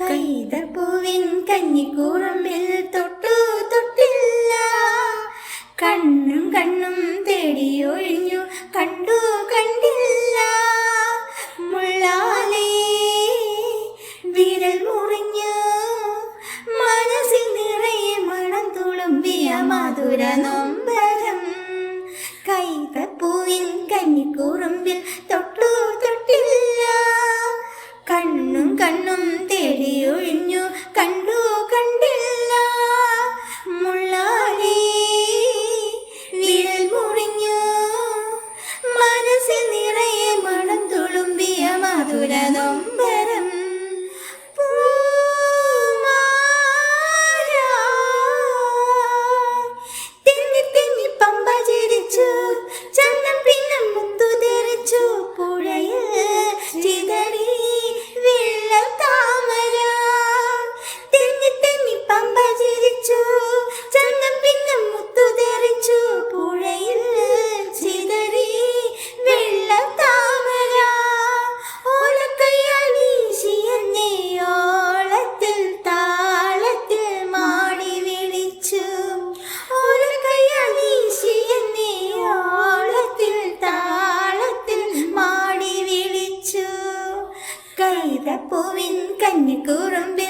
കൈതപ്പൂവിൻ കഞ്ഞിക്കൂറമ്പിൽ തൊട്ടു തൊട്ടില്ല, കണ്ണും കണ്ണും തേടിയൊഴിഞ്ഞു കണ്ടു കണ്ടില്ല. മുള്ളാലേ വിരൽ മുറിഞ്ഞു മനസ്സിൽ നിറയെ മണം തുളുമ്പിയ മധുര നൊമ്പരം. കൈതപ്പൂവിൻ കഞ്ഞിക്കൂറമ്പിൽ തൊട്ടു തൊട്ടില്ല, കണ്ണും കണ്ണും തേടിയൊഴിഞ്ഞു കണ്ടു കണ്ടില്ല. മുള്ളാലേ വിരൽ മുറിഞ്ഞു മനസ്സിൽ നിറയെ മണം തുളുമ്പിയ മധുര നൊമ്പരം. തെന്നി തെന്നി പമ്പ ചിരിച്ചു, ചന്നം പിന്നെ മുത്തു തെറിച്ചു, പുഴയിൽ ചിതറി വെള്ളത്താമര. തെന്നി തെന്നി പമ്പ ചിരിച്ചു, ചന്നം പിന്നെ മുത്തു തെറിച്ചു, പുഴയിൽ ചിതറി വെള്ളത്താമര. ഓലക്കയ്യാൽ വീശിയെന്നെ ഓളത്തിൽ താളത്തിൽ മാടി വിളിച്ചു, ഓലക്കയ്യാൽ വീശിയെന്നെ ഓളത്തിൽ താളത്തിൽ മാടി വിളിച്ചു. കൈതപ്പൂവിൻ കഞ്ഞിക്കൂറമ്പിൽ